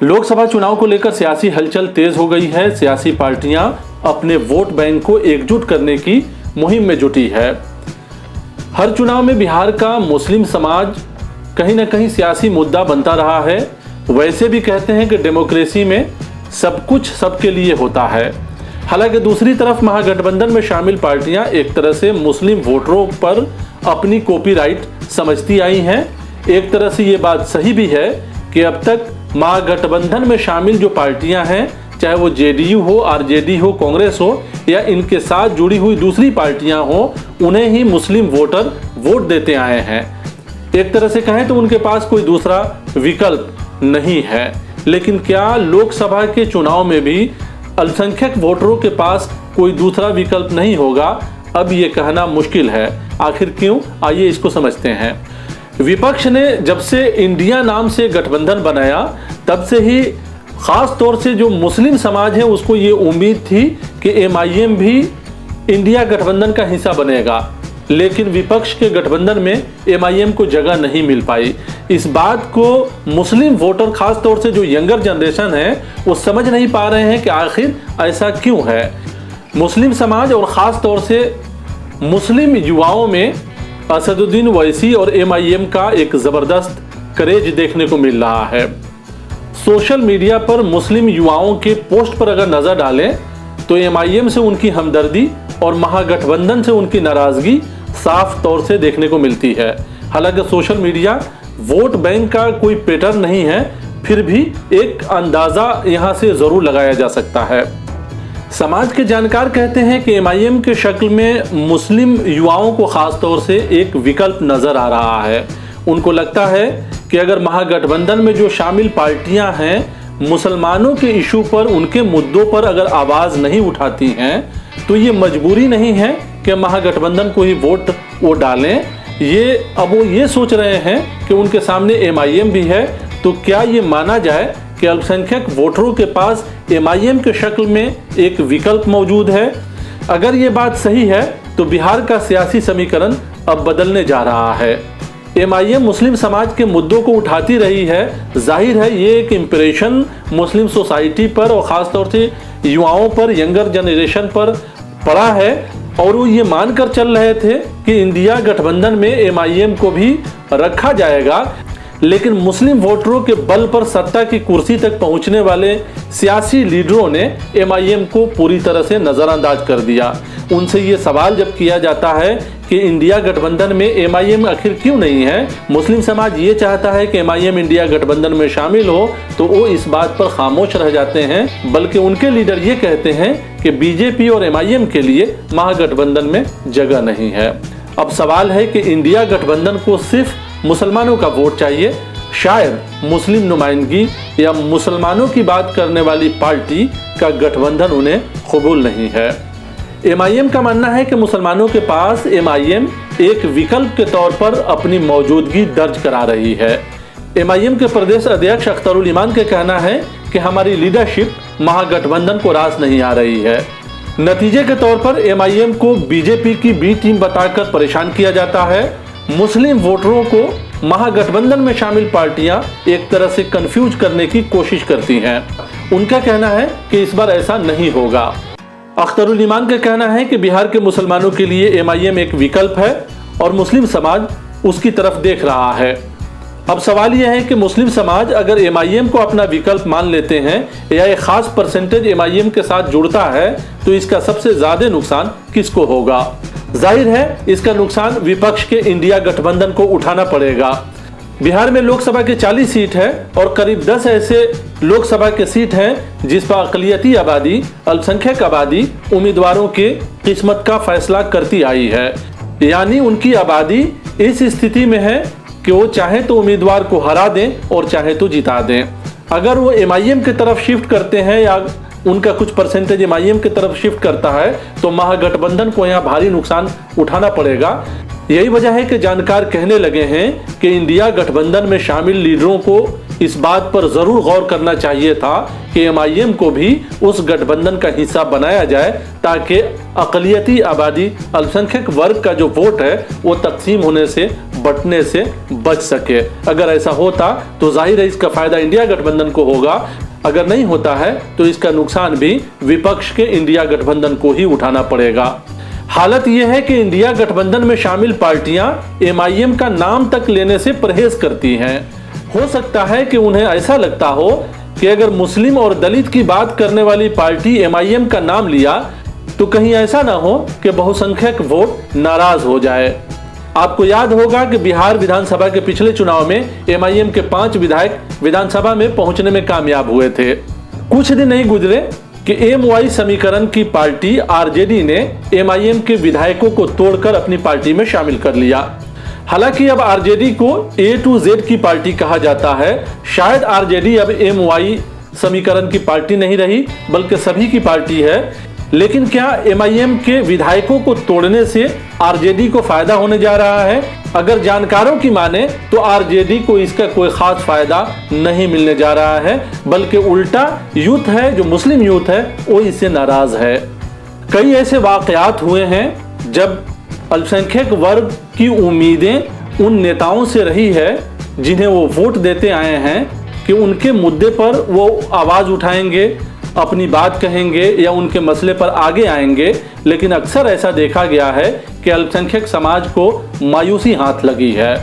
लोकसभा चुनाव को लेकर सियासी हलचल तेज हो गई है। सियासी पार्टियां अपने वोट बैंक को एकजुट करने की मुहिम में जुटी है। हर चुनाव में बिहार का मुस्लिम समाज कहीं ना कहीं सियासी मुद्दा बनता रहा है। वैसे भी कहते हैं कि डेमोक्रेसी में सब कुछ सबके लिए होता है। हालांकि दूसरी तरफ महागठबंधन में शामिल पार्टियां एक तरह से मुस्लिम वोटरों पर अपनी कॉपीराइट समझती आई हैं। एक तरह से ये बात सही भी है कि अब तक महागठबंधन में शामिल जो पार्टियां हैं, चाहे वो जेडीयू हो, आरजेडी हो, कांग्रेस हो या इनके साथ जुड़ी हुई दूसरी पार्टियां हो, उन्हें ही मुस्लिम वोटर वोट देते आए हैं। एक तरह से कहें तो उनके पास कोई दूसरा विकल्प नहीं है। लेकिन क्या लोकसभा के चुनाव में भी अल्पसंख्यक वोटरों के पास कोई दूसरा विकल्प नहीं होगा? अब ये कहना मुश्किल है। आखिर क्यों? आइए इसको समझते हैं। विपक्ष ने जब से इंडिया नाम से गठबंधन बनाया, तब से ही खास तौर से जो मुस्लिम समाज है उसको ये उम्मीद थी कि एमआईएम भी इंडिया गठबंधन का हिस्सा बनेगा। लेकिन विपक्ष के गठबंधन में एमआईएम को जगह नहीं मिल पाई। इस बात को मुस्लिम वोटर, खास तौर से जो यंगर जनरेशन है, वो समझ नहीं पा रहे हैं कि आखिर ऐसा क्यों है। मुस्लिम समाज और ख़ास तौर से मुस्लिम युवाओं में असदुद्दीन ओवैसी और एमआईएम का एक ज़बरदस्त क्रेज देखने को मिल रहा है। सोशल मीडिया पर मुस्लिम युवाओं के पोस्ट पर अगर नज़र डालें तो एमआईएम से उनकी हमदर्दी और महागठबंधन से उनकी नाराज़गी साफ तौर से देखने को मिलती है। हालांकि सोशल मीडिया वोट बैंक का कोई पैटर्न नहीं है, फिर भी एक अंदाज़ा यहाँ से ज़रूर लगाया जा सकता है। समाज के जानकार कहते हैं कि एमआईएम के शक्ल में मुस्लिम युवाओं को ख़ास तौर से एक विकल्प नज़र आ रहा है। उनको लगता है कि अगर महागठबंधन में जो शामिल पार्टियां हैं मुसलमानों के इशू पर, उनके मुद्दों पर अगर आवाज़ नहीं उठाती हैं तो ये मजबूरी नहीं है कि महागठबंधन को ही वोट वो डालें। अब वो ये सोच रहे हैं कि उनके सामने एमआईएम भी है, तो क्या ये माना जाए कि अल्पसंख्यक वोटरों के पास एमआईएम के शक्ल में एक विकल्प मौजूद है? अगर ये बात सही है तो बिहार का सियासी समीकरण अब बदलने जा रहा है। एमआईएम मुस्लिम समाज के मुद्दों को उठाती रही है। जाहिर है ये एक इम्प्रेशन मुस्लिम सोसाइटी पर और ख़ास तौर से युवाओं पर, यंगर जनरेशन पर पड़ा है और वो ये मानकर चल रहे थे कि इंडिया गठबंधन में एमआईएम को भी रखा जाएगा। लेकिन मुस्लिम वोटरों के बल पर सत्ता की कुर्सी तक पहुंचने वाले सियासी लीडरों ने एमआईएम को पूरी तरह से नज़रअंदाज कर दिया। उनसे ये सवाल जब किया जाता है कि इंडिया गठबंधन में एमआईएम आखिर क्यों नहीं है, मुस्लिम समाज ये चाहता है कि एमआईएम इंडिया गठबंधन में शामिल हो, तो वो इस बात पर खामोश रह जाते हैं। बल्कि उनके लीडर ये कहते हैं कि बीजेपी और एमआईएम के लिए महागठबंधन में जगह नहीं है। अब सवाल है कि इंडिया गठबंधन को सिर्फ मुसलमानों का वोट चाहिए, शायद मुस्लिम नुमाइंदगी या मुसलमानों की बात करने वाली पार्टी का गठबंधन उन्हें कबूल नहीं है। एमआईएम का मानना है कि मुसलमानों के पास एमआईएम एक विकल्प के तौर पर अपनी मौजूदगी दर्ज करा रही है। एमआईएम के प्रदेश अध्यक्ष अख्तरुल ईमान का कहना है कि हमारी लीडरशिप महागठबंधन को रास नहीं आ रही है। नतीजे के तौर पर एमआईएम को बीजेपी की बी टीम बताकर परेशान किया जाता है। मुस्लिम वोटरों को महागठबंधन में शामिल पार्टियां एक तरह से कंफ्यूज करने की कोशिश करती हैं। उनका कहना है कि इस बार ऐसा नहीं होगा। अख्तरुल ईमान का कहना है कि बिहार के मुसलमानों के लिए एमआईएम एक विकल्प है और मुस्लिम समाज उसकी तरफ देख रहा है। अब सवाल यह है कि मुस्लिम समाज अगर एमआईएम को अपना विकल्प मान लेते हैं या एक खास परसेंटेज एमआईएम के साथ जुड़ता है, तो इसका सबसे ज्यादा नुकसान किसको होगा? जाहिर है इसका नुकसान विपक्ष के इंडिया गठबंधन को उठाना पड़ेगा। बिहार में लोकसभा के 40 सीट है और करीब 10 ऐसे लोकसभा के सीट हैं जिस पर अक़लियती आबादी, अल्पसंख्यक आबादी उम्मीदवारों के किस्मत का फैसला करती आई है। यानी उनकी आबादी इस स्थिति में है कि वो चाहे तो उम्मीदवार को हरा दें और चाहे तो जिता दें। अगर वो एमआईएम की तरफ शिफ्ट करते हैं या उनका कुछ परसेंटेज एमआईएम की तरफ शिफ्ट करता है तो महागठबंधन को यहाँ भारी नुकसान उठाना पड़ेगा। यही वजह है कि जानकार कहने लगे हैं कि इंडिया गठबंधन में शामिल लीडरों को इस बात पर जरूर गौर करना चाहिए था कि एमआईएम को भी उस गठबंधन का हिस्सा बनाया जाए, ताकि अक़लियती आबादी, अल्पसंख्यक वर्ग का जो वोट है वो तकसीम होने से बंटने से बच सके। अगर ऐसा होता तो जाहिर है इसका फायदा इंडिया गठबंधन को होगा, अगर नहीं होता है तो इसका नुकसान भी विपक्ष के इंडिया गठबंधन को ही उठाना पड़ेगा। हालत यह है कि इंडिया गठबंधन में शामिल पार्टियां एमआईएम का नाम तक लेने से परहेज करती हैं। हो सकता है कि उन्हें ऐसा लगता हो कि अगर मुस्लिम और दलित की बात करने वाली पार्टी एमआईएम का नाम लिया तो कहीं ऐसा ना हो कि बहुसंख्यक वोट नाराज हो जाए। आपको याद होगा कि बिहार विधानसभा के पिछले चुनाव में एमआईएम के 5 विधायक विधानसभा में पहुंचने में कामयाब हुए थे। कुछ दिन नहीं गुजरे कि एमवाई समीकरण की पार्टी आरजेडी ने एमआईएम के विधायकों को तोड़कर अपनी पार्टी में शामिल कर लिया। हालांकि अब आरजेडी को ए टू जेड की पार्टी कहा जाता है। शायद आरजेडी अब एमवाई समीकरण की पार्टी नहीं रही बल्कि सभी की पार्टी है। लेकिन क्या एमआईएम के विधायकों को तोड़ने से आरजेडी को फायदा होने जा रहा है? अगर जानकारों की माने तो आरजेडी को इसका कोई खास फायदा नहीं मिलने जा रहा है, बल्कि उल्टा यूथ है, जो मुस्लिम यूथ है, वो इससे नाराज है। कई ऐसे वाकयात हुए हैं जब अल्पसंख्यक वर्ग की उम्मीदें उन नेताओं से रही है जिन्हें वो वोट देते आए हैं कि उनके मुद्दे पर वो आवाज उठाएंगे, अपनी बात कहेंगे या उनके मसले पर आगे आएंगे। लेकिन अक्सर ऐसा देखा गया है कि अल्पसंख्यक समाज को मायूसी हाथ लगी है।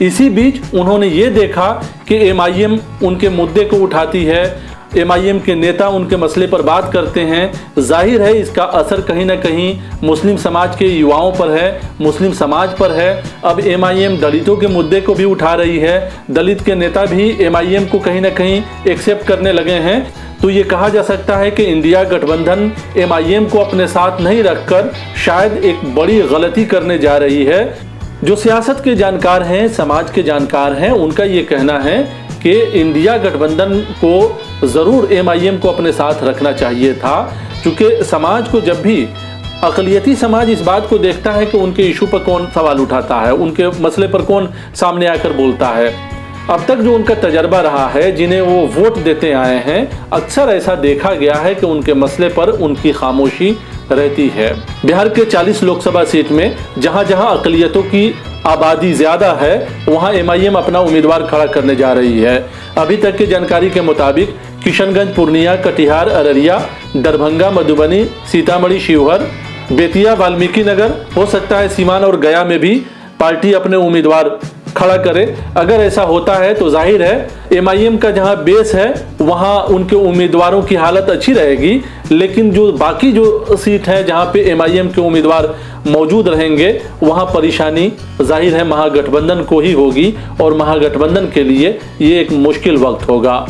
इसी बीच उन्होंने ये देखा कि एमआईएम उनके मुद्दे को उठाती है, एमआईएम के नेता उनके मसले पर बात करते हैं। जाहिर है इसका असर कहीं ना कहीं मुस्लिम समाज के युवाओं पर है, मुस्लिम समाज पर है। अब एमआईएम दलितों के मुद्दे को भी उठा रही है, दलित के नेता भी एमआईएम को कहीं ना कहीं एक्सेप्ट करने लगे हैं। तो ये कहा जा सकता है कि इंडिया गठबंधन एमआईएम को अपने साथ नहीं रखकर शायद एक बड़ी गलती करने जा रही है। जो सियासत के जानकार हैं, समाज के जानकार हैं, उनका ये कहना है कि इंडिया गठबंधन को ज़रूर एमआईएम को अपने साथ रखना चाहिए था, क्योंकि समाज को जब भी अक़लियती समाज इस बात को देखता है कि उनके इशू पर कौन सवाल उठाता है, उनके मसले पर कौन सामने आकर बोलता है। अब तक जो उनका तजर्बा रहा है, जिन्हें वो वोट देते आए हैं, अक्सर ऐसा देखा गया है कि उनके मसले पर उनकी खामोशी रहती है। बिहार के 40 लोकसभा सीट में जहां जहां अक़लियतों की आबादी ज़्यादा है वहां एमआईएम अपना उम्मीदवार खड़ा करने जा रही है। अभी तक की जानकारी के मुताबिक किशनगंज, पूर्णिया, कटिहार, अररिया, दरभंगा, मधुबनी, सीतामढ़ी, शिवहर, बेतिया, वाल्मीकि नगर, हो सकता है सीवान और गया में भी पार्टी अपने उम्मीदवार खड़ा करे। अगर ऐसा होता है तो जाहिर है एमआईएम का जहां बेस है वहां उनके उम्मीदवारों की हालत अच्छी रहेगी। लेकिन जो बाकी जो सीट है जहां पे एमआईएम के उम्मीदवार मौजूद रहेंगे वहां परेशानी जाहिर है महागठबंधन को ही होगी और महागठबंधन के लिए ये एक मुश्किल वक्त होगा।